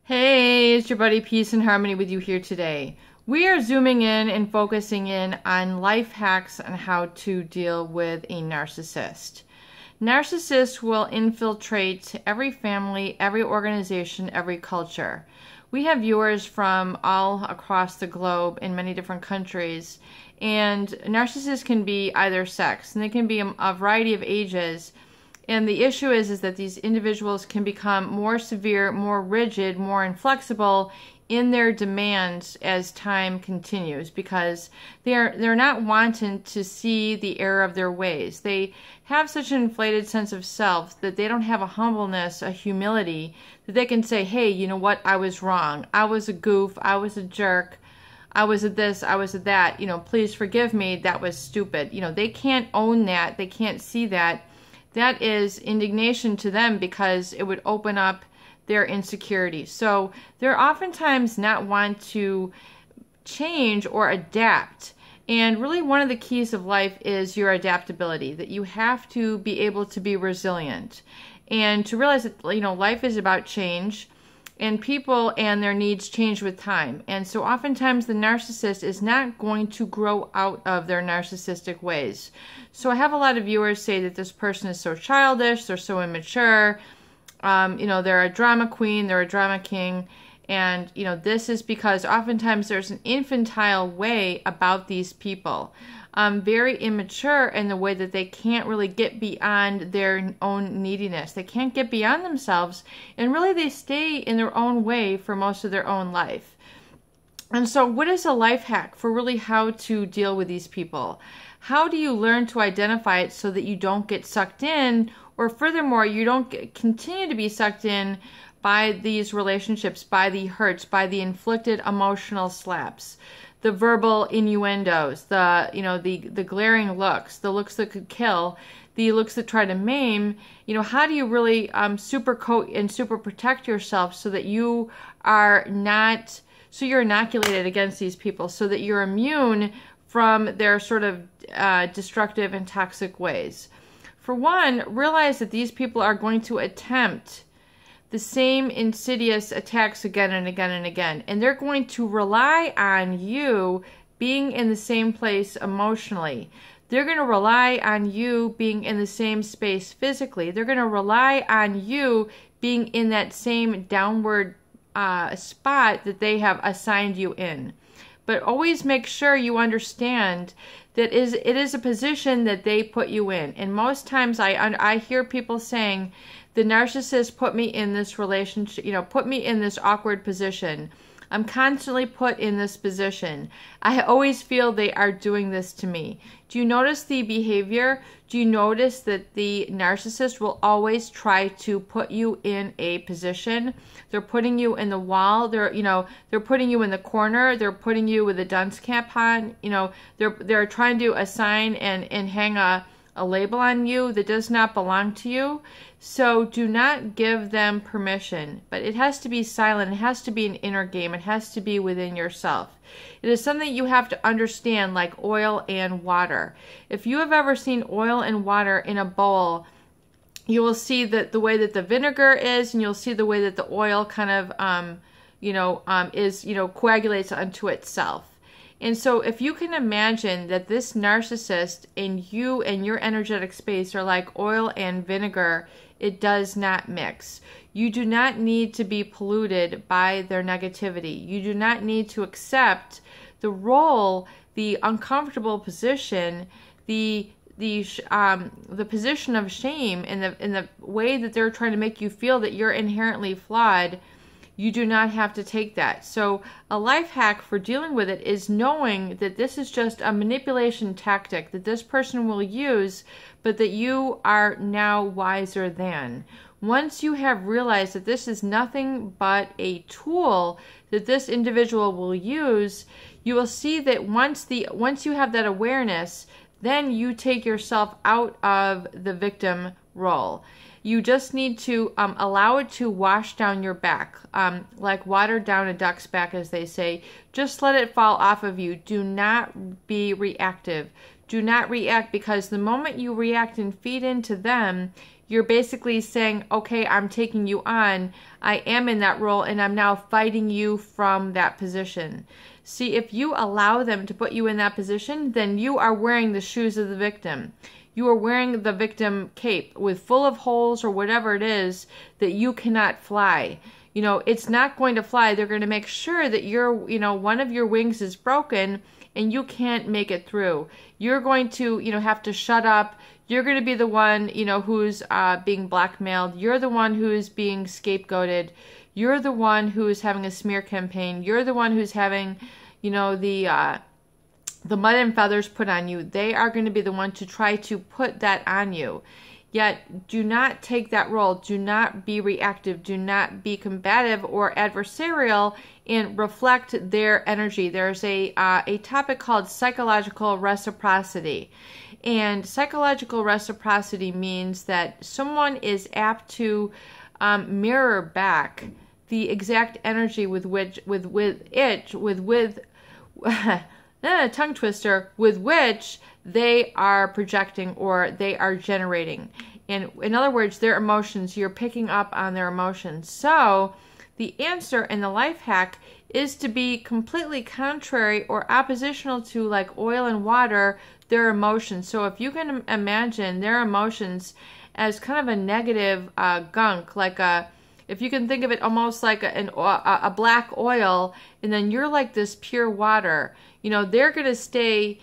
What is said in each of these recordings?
Hey, it's your buddy Peace and Harmony with you here today. We are zooming in and focusing in on life hacks on how to deal with a narcissist. Narcissists will infiltrate every family, every organization, every culture. We have viewers from all across the globe in many different countries, and narcissists can be either sex, and they can be a variety of ages. And the issue is that these individuals can become more severe, more rigid, more inflexible in their demands as time continues, because they're not wanting to see the error of their ways. They have such an inflated sense of self that they don't have a humbleness, a humility, that they can say, hey, you know what, I was wrong. I was a goof. I was a jerk. I was at this, I was at that. Please forgive me. That was stupid. They can't own that. They can't see that. That is indignation to them because it would open up their insecurity. So they're oftentimes not want to change or adapt. And really one of the keys of life is your adaptability, that you have to be able to be resilient and to realize that, life is about change, and people and their needs change with time. And so oftentimes the narcissist is not going to grow out of their narcissistic ways. So I have a lot of viewers say that this person is so childish, they're so immature, they're a drama queen, they're a drama king. And, this is because oftentimes there's an infantile way about these people. Very immature in the way that they can't really get beyond their own neediness. They can't get beyond themselves, and really they stay in their own way for most of their own life. And so what is a life hack for really how to deal with these people? How do you learn to identify it so that you don't get sucked in, or furthermore, you don't continue to be sucked in by these relationships, by the hurts, by the inflicted emotional slaps, the verbal innuendos, the glaring looks, the looks that could kill, the looks that try to maim. How do you really super coat and super protect yourself so that you are not, so you're inoculated against these people, so that you're immune from their sort of destructive and toxic ways? For one, realize that these people are going to attempt the same insidious attacks again and again and again. And they're going to rely on you being in the same place emotionally. They're going to rely on you being in the same space physically. They're going to rely on you being in that same downward spot that they have assigned you in. But always make sure you understand that it is a position that they put you in. And most times I hear people saying, the narcissist put me in this relationship, put me in this awkward position. I'm constantly put in this position. I always feel they are doing this to me. Do you notice the behavior? Do you notice that the narcissist will always try to put you in a position? They're putting you in the wall. They're putting you in the corner. They're putting you with a dunce cap on. They're trying to assign and hang a label on you that does not belong to you. So do not give them permission, but it has to be silent. It has to be an inner game. It has to be within yourself. It is something you have to understand, like oil and water. If you have ever seen oil and water in a bowl, you will see that the way that the vinegar is, and you'll see the way that the oil kind of, coagulates unto itself. And so if you can imagine that this narcissist and you and your energetic space are like oil and vinegar, it does not mix. You do not need to be polluted by their negativity. You do not need to accept the role, the uncomfortable position, the position of shame, in the way that they're trying to make you feel that you're inherently flawed. You do not have to take that. So a life hack for dealing with it is knowing that this is just a manipulation tactic that this person will use, but that you are now wiser than. Once you have realized that this is nothing but a tool that this individual will use, you will see that once you have that awareness, then you take yourself out of the victim role. You just need to allow it to wash down your back, like water down a duck's back, as they say. Just let it fall off of you. Do not be reactive. Do not react, because the moment you react and feed into them, you're basically saying, okay, I'm taking you on. I am in that role, and I'm now fighting you from that position. See, if you allow them to put you in that position, then you are wearing the shoes of the victim. You are wearing the victim cape with full of holes or whatever it is that you cannot fly. You know, it's not going to fly. They're going to make sure that one of your wings is broken and you can't make it through. You're going to, have to shut up. You're going to be the one, who's being blackmailed. You're the one who is being scapegoated. You're the one who is having a smear campaign. You're the one who's having, the mud and feathers put on you. They are going to be the one to try to put that on you. Yet, do not take that role. Do not be reactive. Do not be combative or adversarial, and reflect their energy. There's a topic called psychological reciprocity. And psychological reciprocity means that someone is apt to mirror back the exact energy with tongue twister, with which they are projecting or they are generating. And in other words, their emotions, you're picking up on their emotions. So the answer in the life hack is to be completely contrary or oppositional to, like oil and water, their emotions. So if you can imagine their emotions as kind of a negative gunk, if you can think of it almost like a black oil, and then you're like this pure water, they're going to stay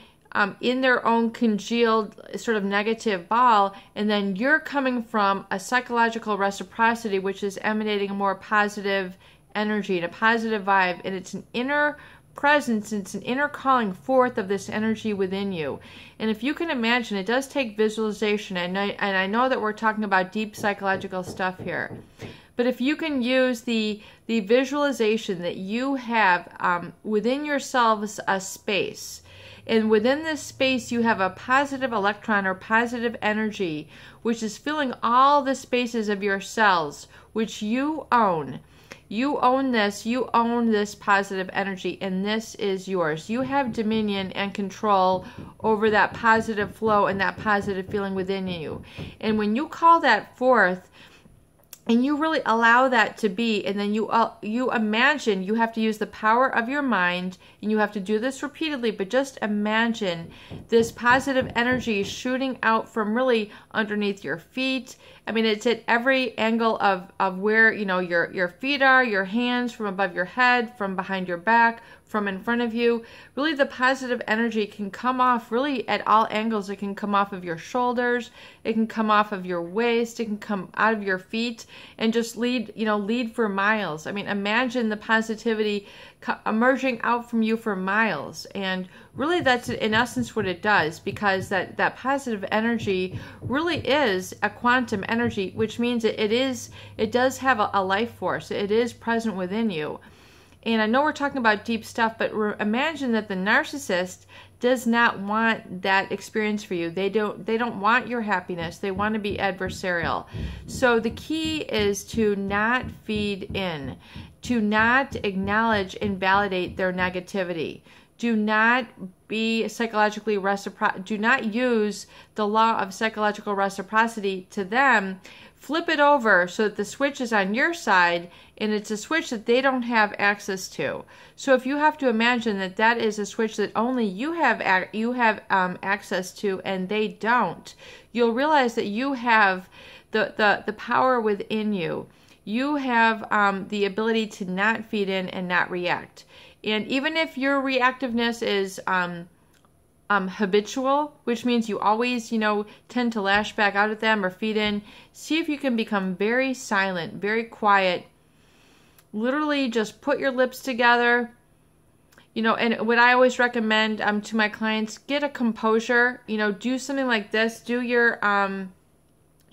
in their own congealed sort of negative ball, and then you're coming from a psychological reciprocity, which is emanating a more positive energy and a positive vibe, and it's an inner presence, it's an inner calling forth of this energy within you. And if you can imagine, it does take visualization, and I know that we're talking about deep psychological stuff here, but if you can use the visualization that you have within yourselves a space, and within this space you have a positive electron or positive energy, which is filling all the spaces of your cells, which you own. You own this. You own this positive energy, and this is yours. You have dominion and control over that positive flow and that positive feeling within you. And when you call that forth, and you really allow that to be, and then you imagine, you have to use the power of your mind, and you have to do this repeatedly, but just imagine this positive energy shooting out from really underneath your feet. I mean, it's at every angle of where, your feet are, your hands, from above your head, from behind your back, from in front of you. Really, the positive energy can come off really at all angles. It can come off of your shoulders, it can come off of your waist, it can come out of your feet, and just lead for miles. I mean, imagine the positivity emerging out from you for miles. And really, that's in essence what it does, because that positive energy really is a quantum energy, which means it does have a life force. It is present within you. And I know we're talking about deep stuff, but imagine that the narcissist does not want that experience for you. They don't want your happiness. They want to be adversarial. So the key is to not feed in, to not acknowledge and validate their negativity. Do not be psychologically reciprocal. Do not use the law of psychological reciprocity to them. Flip it over so that the switch is on your side, and it's a switch that they don't have access to. So if you have to imagine that is a switch that only you have access to, and they don't, you'll realize that you have the power within you. You have the ability to not feed in and not react. And even if your reactiveness is habitual, which means you always, tend to lash back out at them or feed in, see if you can become very silent, very quiet. Literally just put your lips together, and what I always recommend to my clients, get a composure, do something like this. Do your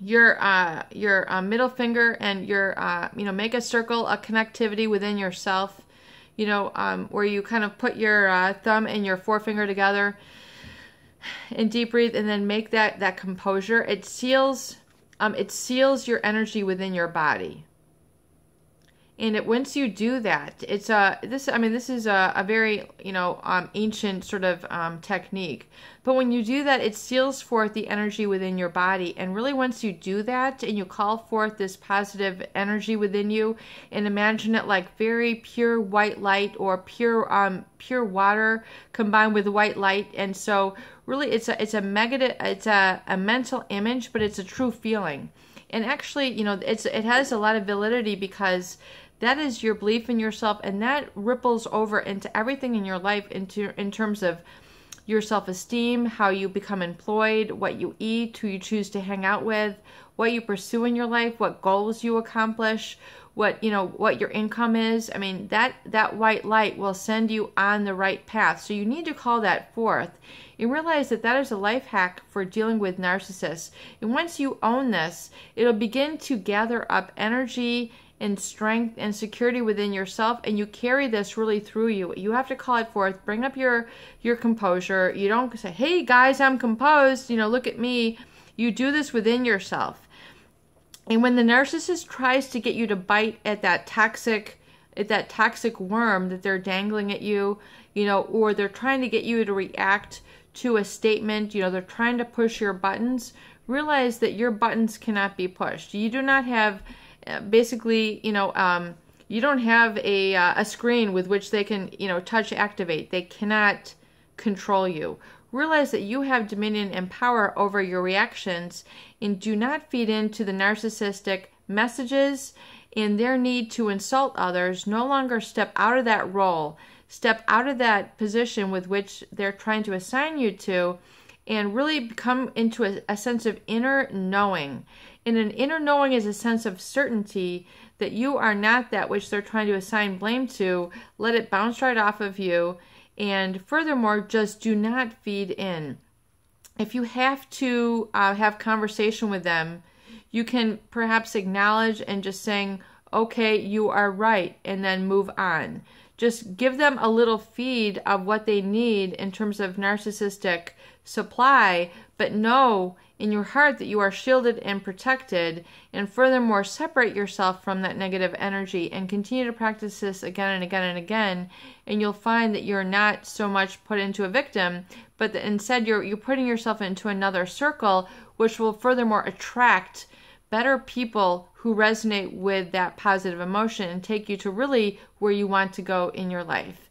middle finger and your, make a circle, a connectivity within yourself, where you kind of put your thumb and your forefinger together and deep breathe, and then make that composure. It seals your energy within your body. And once you do that, it's this is a very, ancient sort of technique. But when you do that, it seals forth the energy within your body. And really, once you do that and you call forth this positive energy within you, and imagine it like very pure white light, or pure water combined with white light. And so really, it's a mental image, but it's a true feeling. And actually, it has a lot of validity, because that is your belief in yourself, and that ripples over into everything in your life, in terms of your self-esteem, how you become employed, what you eat, who you choose to hang out with, what you pursue in your life, what goals you accomplish, what your income is. I mean, that white light will send you on the right path. So you need to call that forth and realize that that is a life hack for dealing with narcissists. And once you own this, it'll begin to gather up energy and strength and security within yourself, and you carry this really through you. You have to call it forth, bring up your composure. You don't say, hey guys, I'm composed, look at me. You do this within yourself. And when the narcissist tries to get you to bite at that toxic worm that they're dangling at you, or they're trying to get you to react to a statement, they're trying to push your buttons, realize that your buttons cannot be pushed. You do not have you don't have a screen with which they can, touch, activate. They cannot control you. Realize that you have dominion and power over your reactions, and do not feed into the narcissistic messages and their need to insult others. No longer step out of that role. Step out of that position with which they're trying to assign you to, and really come into a sense of inner knowing. And an inner knowing is a sense of certainty that you are not that which they're trying to assign blame to. Let it bounce right off of you. And furthermore, just do not feed in. If you have to have conversation with them, you can perhaps acknowledge and just saying, okay, you are right, and then move on. Just give them a little feed of what they need in terms of narcissistic supply, but know in your heart that you are shielded and protected. And furthermore, separate yourself from that negative energy and continue to practice this again and again and again. And you'll find that you're not so much put into a victim, but that instead you're putting yourself into another circle, which will furthermore attract better people who resonate with that positive emotion and take you to really where you want to go in your life,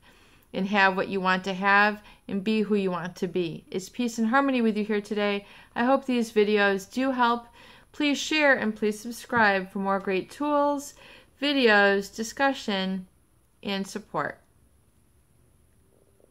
and have what you want to have, and be who you want to be. It's peace and harmony with you here today. I hope these videos do help. Please share and please subscribe for more great tools, videos, discussion, and support.